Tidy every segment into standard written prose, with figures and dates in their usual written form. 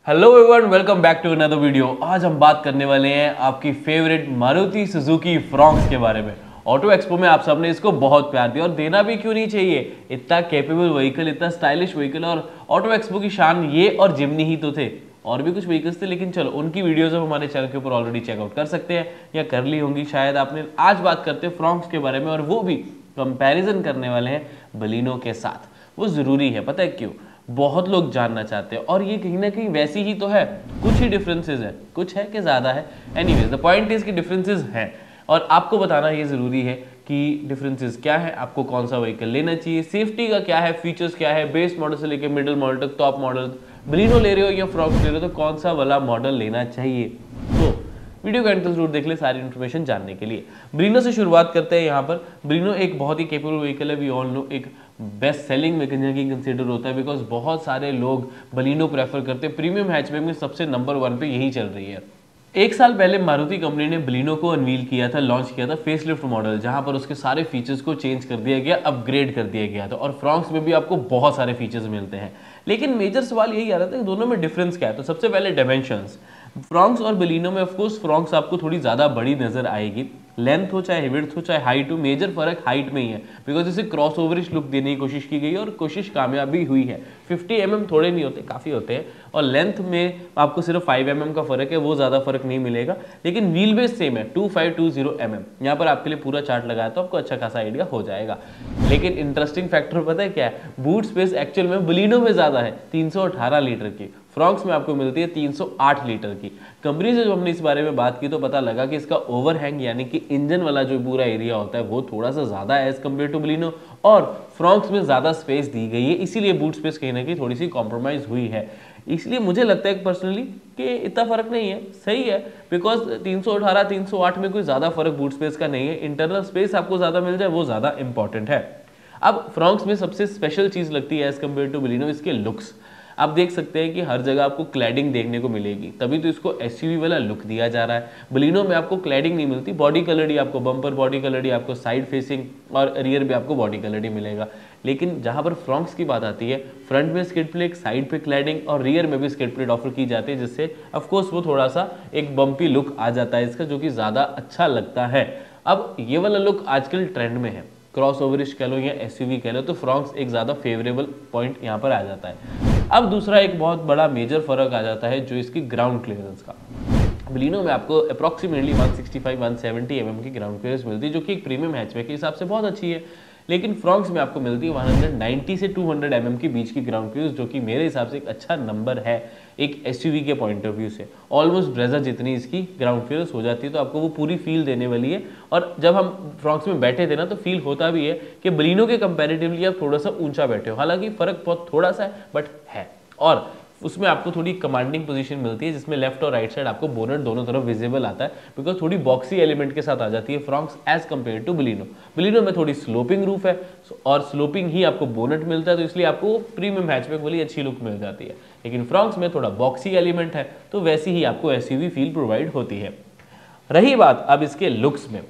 Hello everyone, welcome back to another video. आज हम बात करने वाले हैं आपकी फेवरेट मारुति सुजुकी फ्रॉन्क्स के बारे में। ऑटो एक्सपो में आप सबने इसको बहुत प्यार दिया और देना भी क्यों नहीं चाहिए। इतना कैपेबल व्हीकल, इतना स्टाइलिश व्हीकल, और ऑटो एक्सपो की शान ये और जिमनी ही तो थे। और भी कुछ व्हीकल्स थे, लेकिन चलो उनकी वीडियोस हम हमारे चैनल के ऊपर ऑलरेडी चेकआउट कर सकते हैं या कर ली होंगी शायद आपने। आज बात करते हैं फ्रॉन्क्स के बारे में, और वो भी कंपैरिजन करने वाले हैं बलिनो के साथ। वो ज़रूरी है, पता है क्यों? बहुत लोग जानना चाहते हैं और ये कहीं ना कहीं वैसी ही तो है। कुछ ही डिफरेंसेस है, कुछ है कि ज़्यादा है। एनीवेज द पॉइंट इज कि डिफरेंसेस हैं और आपको बताना ये ज़रूरी है कि डिफरेंसेस क्या है, आपको कौन सा व्हीकल लेना चाहिए, सेफ्टी का क्या है, फीचर्स क्या है, बेस मॉडल से लेकर मिडिल मॉडल तक, टॉप मॉडल बलिनो ले रहे हो या फ्रॉन्क्स ले रहे हो तो कौन सा वाला मॉडल लेना चाहिए। तो वीडियो का एंड तक जरूर देख ले सारी इन्फॉर्मेशन जानने के लिए। बलिनो से शुरुआत करते हैं। यहाँ पर बलिनो एक बहुत ही केपेबल व्हीकल है। वी ऑल नो एक बेस्ट सेलिंग व्हीकल की कंसीडर होता है, बिकॉज बहुत सारे लोग बलिनो प्रेफर करते हैं। प्रीमियम हैचबैक में सबसे नंबर 1 पे यही चल रही है। एक साल पहले मारुति कंपनी ने बलिनो को अनवील किया था, लॉन्च किया था फेसलिफ्ट मॉडल, जहां पर उसके सारे फीचर्स को चेंज कर दिया गया, अपग्रेड कर दिया गया था। और फ्रॉन्क्स में भी आपको बहुत सारे फीचर्स मिलते हैं, लेकिन मेजर सवाल यही आ रहा था कि दोनों में डिफरेंस क्या है। तो सबसे पहले डायमेंशंस। फ्रॉन्क्स और बलिनो में ऑफकोर्स फ्रॉन्क्स आपको थोड़ी ज़्यादा बड़ी नजर आएगी, लेंथ हो चाहे विड्थ हो चाहे हाइट हो। मेजर फर्क हाइट में ही है, बिकॉज इसे क्रॉस ओवरिश लुक देने की कोशिश की गई है और कोशिश कामयाब भी हुई है। 50 mm थोड़े नहीं होते, काफ़ी होते हैं। और लेंथ में आपको सिर्फ 5 mm का फर्क है, वो ज़्यादा फर्क नहीं मिलेगा। लेकिन व्हील बेस सेम है, 2520 mm। यहाँ पर आपके लिए पूरा चार्ट लगाया तो आपको अच्छा खासा आइडिया हो जाएगा। लेकिन इंटरेस्टिंग फैक्टर पता है क्या है? बूट स्पेस एक्चुअल में बलिनो में ज़्यादा है, 318 लीटर की। फ्रॉन्क्स में आपको मिलती है 308 लीटर की। कंपनी से जब हमने इस बारे में बात की तो पता लगा कि इसका ओवरहैंग यानी कि इंजन वाला जो पूरा एरिया होता है वो थोड़ा सा ज़्यादा है एज कम्पेयर टू बलिनो, और फ्रॉन्क्स में ज़्यादा स्पेस दी गई है, इसीलिए बूट स्पेस कहीं ना कहीं थोड़ी सी कॉम्प्रोमाइज़ हुई है। इसलिए मुझे लगता है पर्सनली कि इतना फर्क नहीं है, सही है। बिकॉज 318 308 में कोई ज़्यादा फर्क बूट स्पेस का नहीं है। इंटरनल स्पेस आपको ज़्यादा मिल जाए वो ज़्यादा इंपॉर्टेंट है। अब फ्रॉन्क्स में सबसे स्पेशल चीज़ लगती है एज कम्पेयर टू बलिनो इसके लुक्स। आप देख सकते हैं कि हर जगह आपको क्लैडिंग देखने को मिलेगी, तभी तो इसको एसयूवी वाला लुक दिया जा रहा है। बलिनो में आपको क्लैडिंग नहीं मिलती, बॉडी कलर ही आपको, बम्पर बॉडी कलर ही आपको, साइड फेसिंग और रियर भी आपको बॉडी कलर ही मिलेगा। लेकिन जहां पर फ्रॉन्क्स की बात आती है, फ्रंट में स्किड प्लेट, साइड पे क्लैडिंग और रियर में भी स्किड प्लेट ऑफर की जाती है, जिससे ऑफकोर्स वो थोड़ा सा एक बम्पी लुक आ जाता है इसका, जो कि ज़्यादा अच्छा लगता है। अब ये वाला लुक आजकल ट्रेंड में है, क्रॉस ओवरिश कह लो या एसयूवी कह लो, तो फ्रॉन्क्स एक ज़्यादा फेवरेबल पॉइंट यहाँ पर आ जाता है। अब दूसरा एक बहुत बड़ा मेजर फर्क आ जाता है जो इसकी ग्राउंड क्लियरेंस का। बलिनो में आपको अप्रॉक्सीमेटली 165-170 mm की ग्राउंड क्लियरेंस मिलती है, जो कि एक प्रीमियम हैचबैक के हिसाब से बहुत अच्छी है। लेकिन फ्रॉन्क्स में आपको मिलती है 190 से 200 mm के बीच की ग्राउंड क्लियरेंस, जो कि मेरे हिसाब से एक अच्छा नंबर है एक एसयूवी के पॉइंट ऑफ व्यू से। ऑलमोस्ट ब्रेजा जितनी इसकी ग्राउंड क्लियरेंस हो जाती है, तो आपको वो पूरी फील देने वाली है। और जब हम फ्रॉन्क्स में बैठे थे ना, तो फील होता भी है कि बलिनो के कंपैरेटिवली आप थोड़ा सा ऊंचा बैठे हो। हालांकि फर्क बहुत थोड़ा सा है, बट है। और उसमें आपको थोड़ी कमांडिंग पोजीशन मिलती है, जिसमें लेफ्ट और राइट साइड आपको बोनट दोनों तरफ विजिबल आता है, बिकॉज थोड़ी बॉक्सी एलिमेंट के साथ आ जाती है Fronx as compare to Baleno. Baleno में थोड़ी स्लोपिंग रूफ है और स्लोपिंग ही आपको बोनट मिलता है, तो इसलिए आपको प्रीमियम हैचबैक वाली अच्छी लुक मिल जाती है। लेकिन फ्रॉन्क्स में थोड़ा बॉक्सी एलिमेंट है, तो वैसी ही आपको एसयूवी फील प्रोवाइड होती है। रही बात अब इसके लुक्स में,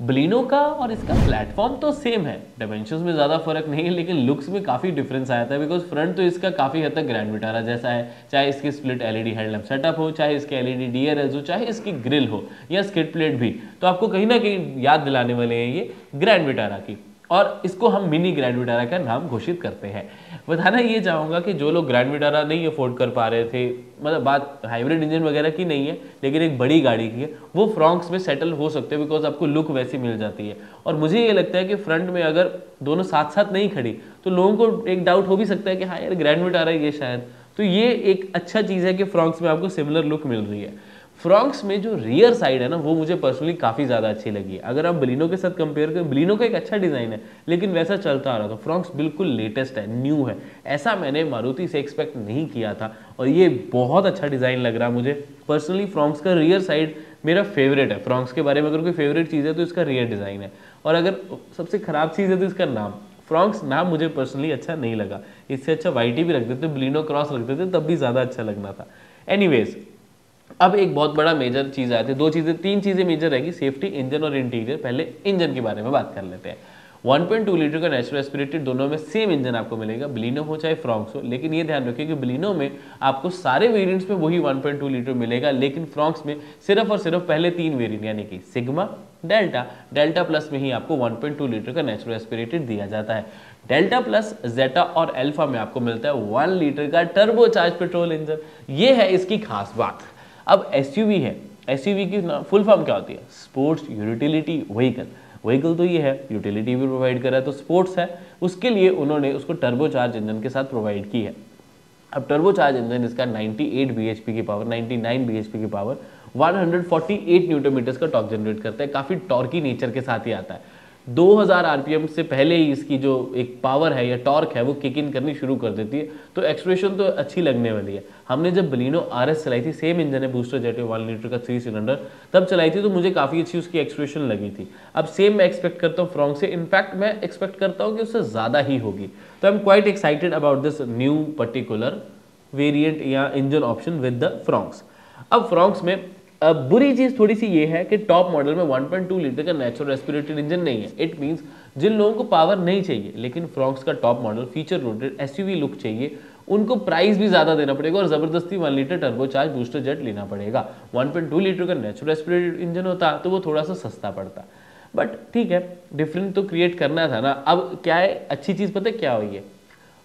बलिनो का और इसका प्लेटफॉर्म तो सेम है, डायमेंशंस में ज़्यादा फर्क नहीं है, लेकिन लुक्स में काफ़ी डिफरेंस आया था। बिकॉज फ्रंट तो इसका काफ़ी हद तक ग्रैंड विटारा जैसा है, चाहे इसकी स्प्लिट एलईडी हेडलैम्प सेटअप हो, चाहे इसके एलईडी डीआरएल्स हो, चाहे इसकी ग्रिल हो या स्किड प्लेट भी, तो आपको कहीं ना कहीं याद दिलाने वाले हैं ये ग्रैंड विटारा की। और इसको हम मिनी ग्रैंड विटारा का नाम घोषित करते हैं। बताना ये चाहूँगा कि जो लोग ग्रैंड विटारा नहीं अफोर्ड कर पा रहे थे, मतलब बात हाइब्रिड इंजन वगैरह की नहीं है, लेकिन एक बड़ी गाड़ी की है, वो फ्रॉन्क्स में सेटल हो सकते हैं, बिकॉज आपको लुक वैसी मिल जाती है। और मुझे ये लगता है कि फ्रंट में अगर दोनों साथ साथ नहीं खड़ी तो लोगों को एक डाउट हो भी सकता है कि हाँ यार ग्रैंड विटारा ये शायद, तो ये एक अच्छा चीज़ है कि फ्रॉन्क्स में आपको सिमिलर लुक मिल रही है। फ्रॉन्क्स में जो रियर साइड है ना, वो मुझे पर्सनली काफ़ी ज़्यादा अच्छी लगी है। अगर आप बलिनो के साथ कंपेयर करें, बलिनो का एक अच्छा डिज़ाइन है लेकिन वैसा चलता आ रहा था, फ्रॉन्क्स बिल्कुल लेटेस्ट है, न्यू है। ऐसा मैंने मारुति से एक्सपेक्ट नहीं किया था और ये बहुत अच्छा डिज़ाइन लग रहा है मुझे पर्सनली। फ्रॉन्क्स का रियर साइड मेरा फेवरेट है। फ्रॉन्क्स के बारे में अगर कोई फेवरेट चीज़ है तो इसका रियर डिज़ाइन है, और अगर सबसे ख़राब चीज़ है तो इसका नाम। फ्रॉन्क्स नाम मुझे पर्सनली अच्छा नहीं लगा, इससे अच्छा वाईटी भी रख देते, बलिनो क्रॉस रख देते, तब भी ज़्यादा अच्छा लगना था। एनीवेज, अब एक बहुत बड़ा मेजर चीज़ आती है, तीन चीज़ें मेजर रहेगी, सेफ्टी, इंजन और इंटीरियर। पहले इंजन के बारे में बात कर लेते हैं। 1.2 लीटर का नेचुरल एस्पिरेटेड दोनों में सेम इंजन आपको मिलेगा, बलिनो हो चाहे फ्रॉन्क्स हो, लेकिन ये ध्यान रखिए कि बलिनो में आपको सारे वेरिएंट्स में वही 1.2 लीटर मिलेगा, लेकिन फ्रॉन्क्स में सिर्फ और सिर्फ पहले 3 वेरिएंट यानी कि सिग्मा, डेल्टा, डेल्टा प्लस में ही आपको 1.2 लीटर का नेचुरल एस्पिरेटेड दिया जाता है। डेल्टा प्लस, जेटा और अल्फा में आपको मिलता है 1 लीटर का टर्बोचार्ज पेट्रोल इंजन। ये है इसकी खास बात। अब एसयूवी है, एसयूवी की फुल फॉर्म क्या होती है? Sports utility vehicle. व्हीकल तो ये है, यूटिलिटी भी प्रोवाइड कर रहा है, तो स्पोर्ट्स है, उसके लिए उन्होंने उसको टर्बोचार्ज इंजन के साथ प्रोवाइड की है। अब टर्बोचार्ज इंजन इसका 98 bhp की पावर, 99 bhp की पावर, 148 न्यूटन मीटर्स का टॉर्क जनरेट करता है। काफ़ी टॉर्की नेचर के साथ ही आता है। 2000 आरपीएम से पहले ही इसकी जो एक पावर है या टॉर्क है वो किक इन करनी शुरू कर देती है, तो एक्सप्रेशन तो अच्छी लगने वाली है। हमने जब बलिनो आरएस चलाई थी, सेम इंजन है, बूस्टर जेट 1 लीटर का 3 सिलेंडर, तब चलाई थी तो मुझे काफ़ी अच्छी उसकी एक्सप्रेशन लगी थी। अब सेम मैं एक्सपेक्ट करता हूँ फ्रॉन्क से, इनफैक्ट मैं एक्सपेक्ट करता हूँ कि उससे ज़्यादा ही होगी। तो I am quite excited about this new particular variant या engine option with the Fronx. अब फ्रॉन्क्स में बुरी चीज थोड़ी सी ये है कि टॉप मॉडल में 1.2 लीटर का नेचुरल एस्पिरेटेड इंजन नहीं है। इट मींस जिन लोगों को पावर नहीं चाहिए लेकिन फ्रॉन्क्स का top model feature loaded SUV look चाहिए, उनको प्राइस भी ज्यादा देना पड़ेगा और जबरदस्ती 1 लीटर टर्बोचार्ज बूस्टर जेट लेना पड़ेगा। 1.2 लीटर का नेचुरल एस्पिरेटेड इंजन होता तो वो थोड़ा सा सस्ता पड़ता, बट ठीक है, डिफरेंस तो क्रिएट करना था ना। अब क्या है, अच्छी चीज पता है क्या हुई है,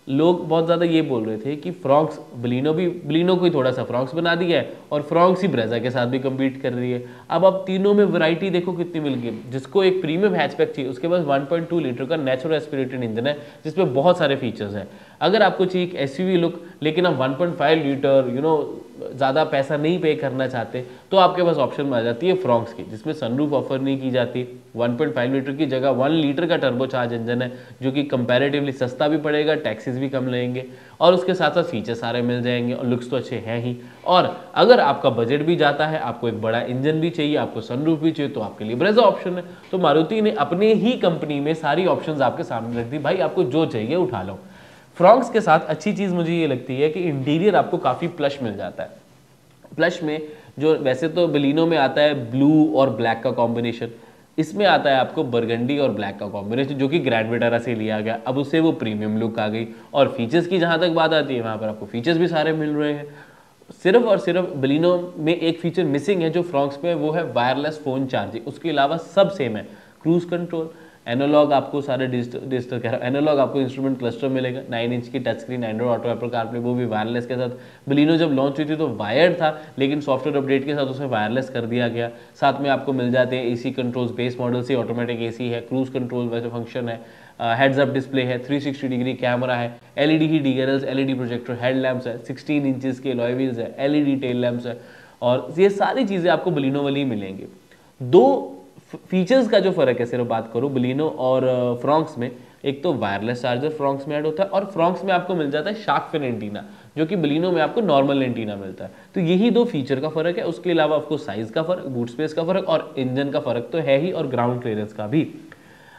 लोग बहुत ज़्यादा ये बोल रहे थे कि फ्रॉन्क्स बलिनो को ही थोड़ा सा फ्रॉन्क्स बना दिया है और फ्रॉन्क्स ही ब्रेजा के साथ भी कम्पीट कर रही है। अब आप तीनों में वैरायटी देखो कितनी मिल गई। जिसको एक प्रीमियम हैचबैक चाहिए उसके पास 1.2 लीटर का नेचुरल एस्पिरेटेड इंजन है जिसमें बहुत सारे फीचर्स हैं। अगर आपको चाहिए एक एसयूवी लुक लेकिन आप 1.5 लीटर ज़्यादा पैसा नहीं पे करना चाहते, तो आपके पास ऑप्शन में आ जाती है फ्रॉन्क्स की, जिसमें सनरूफ ऑफर नहीं की जाती। 1.5 लीटर की जगह 1 लीटर का टर्बोचार्ज इंजन है जो कि कंपैरेटिवली सस्ता भी पड़ेगा, टैक्सेस भी कम लगेंगे और उसके साथ साथ फीचर सारे मिल जाएंगे और लुक्स तो अच्छे हैं ही। और अगर आपका बजट भी जाता है, आपको एक बड़ा इंजन भी चाहिए, आपको सनरूफ भी चाहिए, तो आपके लिए ब्रेजा ऑप्शन है। तो मारुति ने अपने ही कंपनी में सारी ऑप्शंस आपके सामने रख दी, भाई आपको जो चाहिए उठा लो। फ्रॉन्क्स के साथ अच्छी चीज़ मुझे ये लगती है कि इंटीरियर आपको काफ़ी प्लश मिल जाता है। प्लश में जो वैसे तो बलिनो में आता है ब्लू और ब्लैक का कॉम्बिनेशन, इसमें आता है आपको बरगंडी और ब्लैक का कॉम्बिनेशन जो कि ग्रैंड विटारा से लिया गया। अब उससे वो प्रीमियम लुक आ गई और फीचर्स की जहाँ तक बात आती है वहाँ पर आपको फीचर्स भी सारे मिल रहे हैं। सिर्फ और सिर्फ बलिनो में एक फीचर मिसिंग है जो फ्रॉन्क्स में, वो है वायरलेस फ़ोन चार्जिंग। उसके अलावा सब सेम है। क्रूज कंट्रोल, एनालॉग आपको सारे डिजिटल कह रहा हूँ, एनालॉग आपको इंस्ट्रूमेंट क्लस्टर मिलेगा, 9 इंच की touch screen, Android auto, Apple CarPlay, वो भी वायरलेस के साथ। बलिनो जब लॉन्च हुई थी तो वायर्ड था, लेकिन सॉफ्टवेयर अपडेट के साथ उसे वायरलेस कर दिया गया। साथ में आपको मिल जाते हैं एसी कंट्रोल्स, बेस मॉडल से ऑटोमेटिक एसी है, क्रूज कंट्रोल वैसे फंक्शन है, हेड्स अप डिस्प्ले है, 360 डिग्री कैमरा है, एलईडी ही डीआरएल्स, एलईडी प्रोजेक्टर, हेडलैम्प्स है, 16 इंचेस के अलॉय व्हील्स है, एलईडी टेल लैम्प्स है, और ये सारी चीज़ें आपको बलिनो वाली मिलेंगी। दो फीचर्स का जो फर्क है सिर्फ बात करूं बलिनो और फ्रॉन्क्स में, एक तो वायरलेस चार्जर फ्रॉन्क्स में ऐड होता है और फ्रॉन्क्स में आपको मिल जाता है शार्क फिन एंटीना, जो कि बलिनो में आपको नॉर्मल एंटीना मिलता है। तो यही दो फीचर का फर्क है। उसके अलावा आपको साइज का फर्क, बूट स्पेस का फर्क और इंजन का फर्क तो है ही, और ग्राउंड क्लियरेंस का भी।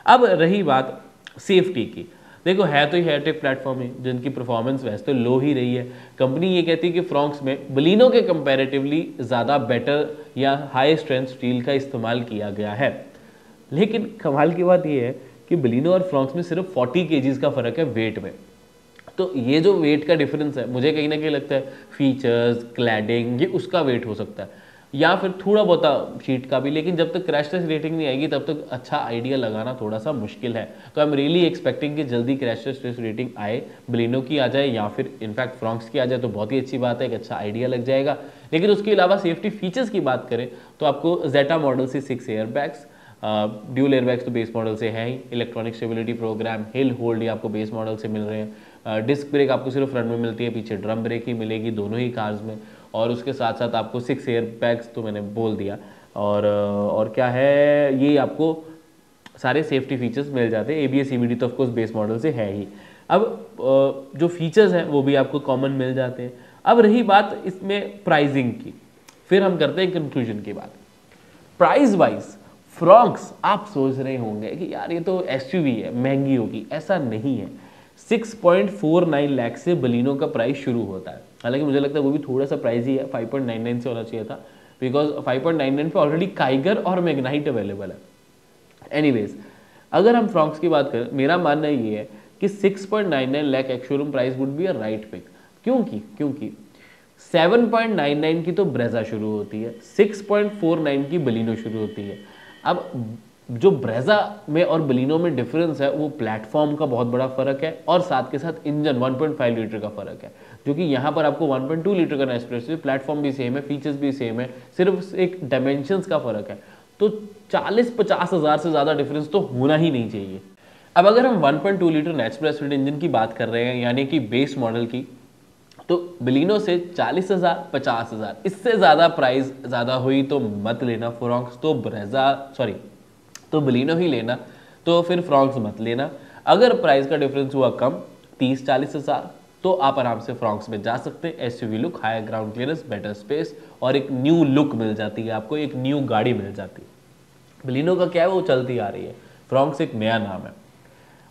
अब रही बात सेफ्टी की, देखो है तो हेयरटेक प्लेटफॉर्म है जिनकी परफॉर्मेंस वैसे तो लो ही रही है। कंपनी ये कहती है कि फ्रॉन्क्स में बलिनो के कंपैरेटिवली ज़्यादा बेटर या हाई स्ट्रेंथ स्टील का इस्तेमाल किया गया है, लेकिन कमाल की बात ये है कि बलिनो और फ्रॉन्क्स में सिर्फ 40 kgs का फ़र्क है वेट में। तो ये जो वेट का डिफरेंस है, मुझे कहीं ना कहीं लगता है फीचर्स, क्लैडिंग, ये उसका वेट हो सकता है, या फिर थोड़ा बहुत शीट का भी, लेकिन जब तक क्रैश टेस्ट रेटिंग नहीं आएगी तब तक अच्छा आइडिया लगाना थोड़ा सा मुश्किल है। तो आई एम रियली एक्सपेक्टिंग कि जल्दी क्रैश टेस्ट रेटिंग आए, बलिनो की आ जाए या फिर इनफैक्ट फ्रॉन्क्स की आ जाए तो बहुत ही अच्छी बात है, एक अच्छा आइडिया लग जाएगा। लेकिन उसके अलावा सेफ्टी फीचर्स की बात करें तो आपको जेटा मॉडल से 6 एयर बैग्स, ड्यूल एयरबैग्स तो बेस मॉडल से है ही, electronic stability program, hill hold ये आपको बेस मॉडल से मिल रहे हैं, डिस्क ब्रेक आपको सिर्फ फ्रंट में मिलती है, पीछे ड्रम ब्रेक ही मिलेगी दोनों ही कार्स में, और उसके साथ साथ आपको 6 एयर बैग्स तो मैंने बोल दिया, और क्या है, ये आपको सारे सेफ्टी फीचर्स मिल जाते हैं। ABS CVT तो ऑफकोर्स बेस मॉडल से है ही। अब जो फीचर्स हैं वो भी आपको कॉमन मिल जाते हैं। अब रही बात इसमें प्राइसिंग की, फिर हम करते हैं कंक्लूजन की बात। प्राइस वाइज फ्रॉन्क्स आप सोच रहे होंगे कि यार ये तो SUV है, महंगी होगी, ऐसा नहीं है। 6.49 लाख से बलिनो का प्राइस शुरू होता है, हालांकि मुझे लगता है वो भी थोड़ा सा प्राइस ही है, 5.99 से होना चाहिए था, बिकॉज 5.99 पे ऑलरेडी काइगर और मैग्नाइट अवेलेबल है। एनीवेज अगर हम फ्रॉक्स की बात करें, मेरा मानना ये है कि 6.99 lakh ex showroom price would be a right pick. क्योंकि 7.99 की तो ब्रेजा शुरू होती है, 6.49 की बलिनो शुरू होती है। अब जो ब्रेजा में और बलिनो में डिफरेंस है वो प्लेटफॉर्म का बहुत बड़ा फर्क है और साथ के साथ इंजन 1.5 लीटर का फर्क है, जो कि यहाँ पर आपको 1.2 लीटर का नेस्प्रेसो, प्लेटफॉर्म भी सेम है, फीचर्स भी सेम है, सिर्फ एक डायमेंशंस का फर्क है। तो 40-50 हज़ार से ज़्यादा डिफरेंस तो होना ही नहीं चाहिए। अब अगर हम 1.2 लीटर नेस्प्रेसो इंजन की बात कर रहे हैं, यानी कि बेस मॉडल की, तो बलिनो से 40,000, 50,000, इससे ज़्यादा प्राइस ज़्यादा हुई तो मत लेना फ्रॉक्स, तो बलिनो ही लेना, तो फिर फ्रॉक्स मत लेना। अगर प्राइस का डिफरेंस हुआ कम 30-40 हज़ार, तो आप आराम से फ्रॉक्स में जा सकते हैं। SUV look, higher ground clearance, better space और एक न्यू लुक मिल जाती है आपको, एक न्यू गाड़ी मिल जाती है। बलिनो का क्या है, वो चलती आ रही है, फ्रॉक्स एक नया नाम है।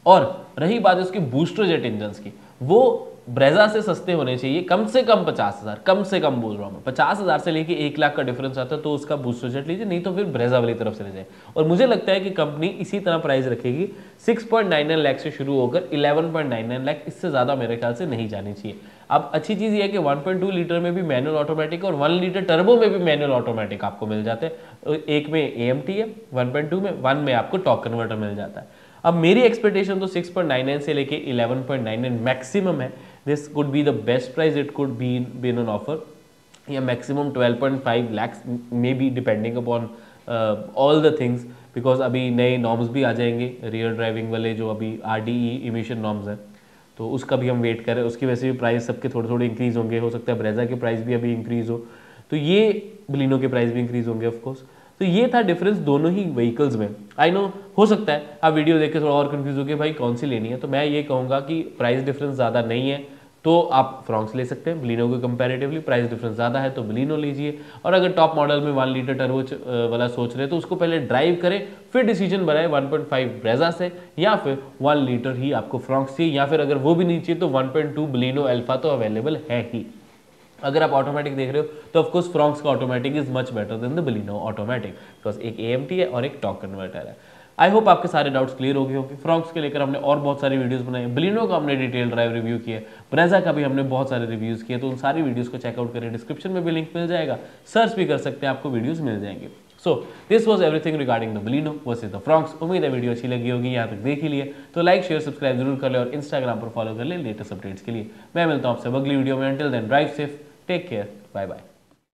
और रही बात उसकी बूस्टर जेट इंजन की, वो ब्रेजा से सस्ते होने चाहिए, कम से कम 50,000, कम से कम बोल रहा हूँ मैं, 50,000 से लेके 1 लाख का डिफरेंस आता है तो उसका बूस्टर जेट लीजिए, नहीं तो फिर ब्रेजा वाली तरफ से ले जाए। और मुझे लगता है कि कंपनी इसी तरह प्राइस रखेगी, 6.99 लाख से शुरू होकर 11.99 लाख, इससे ज़्यादा मेरे ख्याल से नहीं जानी चाहिए। अब अच्छी चीज़ ये है कि 1.2 लीटर में भी मैनुअल ऑटोमेटिक और 1 लीटर टर्बो में भी मैनुअल ऑटोमेटिक आपको मिल जाते हैं। एक में AMT है 1.2 में, 1 में आपको टॉर्क कन्वर्टर मिल जाता है। अब मेरी एक्सपेक्टेशन तो 6.99 से लेके 11.99 मैक्सिमम है। This could be the best price it could be on offer, या maximum 12.5 lakhs may be, depending upon all the things, because अभी नए नॉर्म्स भी आ जाएंगे रियर ड्राइविंग वाले, जो अभी RDE इमिशन नॉर्म्स हैं, तो उसका भी हम वेट करें। उसकी वैसे भी प्राइस सबके थोड़े थोड़े इंक्रीज होंगे, हो सकता है ब्रेजा के प्राइस भी अभी इंक्रीज हो, तो ये बलिनो के प्राइस भी इंक्रीज होंगे ऑफकोर्स। तो ये था डिफरेंस दोनों ही व्हीकल्स में। आई नो हो सकता है आप वीडियो देख के थोड़ा और कंफ्यूज हो गए भाई कौन सी लेनी है, तो मैं ये कहूँगा कि प्राइस डिफरेंस ज़्यादा नहीं है तो आप फ्रॉक्स ले सकते हैं। बलिनो के कंपैरेटिवली प्राइस डिफरेंस ज़्यादा है तो बलिनो लीजिए। और अगर टॉप मॉडल में 1 लीटर टर्बो वाला सोच रहे हैं तो उसको पहले ड्राइव करें, फिर डिसीजन बनाए 1.5 ब्रेजा से या फिर 1 लीटर ही आपको फ्रॉक्स चाहिए, या फिर अगर वो भी नहीं चाहिए तो 1.2 बलिनो अल्फा तो अवेलेबल है ही। अगर आप ऑटोमेटिक देख रहे हो तो ऑफकोर्स फ्रॉक्स का automatic is much better than the Baleno automatic, because एक AMT है और एक टॉर्क कन्वर्टर है। आई होप आपके सारे डाउट्स क्लियर हो गए होंगे। फ्रॉक्स के लेकर हमने और बहुत सारी वीडियोस बनाई, बलिनो का हमने डिटेल ड्राइव रिव्यू किया, ब्रेजा का भी हमने बहुत सारे रिव्यूज किए, तो उन सारी वीडियोस को चेकआउट करें, डिस्क्रिप्शन में भी लिंक मिल जाएगा, सर्च भी कर सकते हैं, आपको वीडियोस मिल जाएंगे। So this was everything regarding the Baleno versus the Fronx. उम्मीद है वीडियो अच्छी लगी होगी, यहाँ तक देख ही लिए तो लाइक शेयर सब्सक्राइब जरूर कर ले और इंस्टाग्राम पर फॉलो कर ले लेटेस्ट अपडेट्स के लिए। मैं मिलता हूँ आपसे अगली वीडियो में, until then drive safe, take care, bye bye.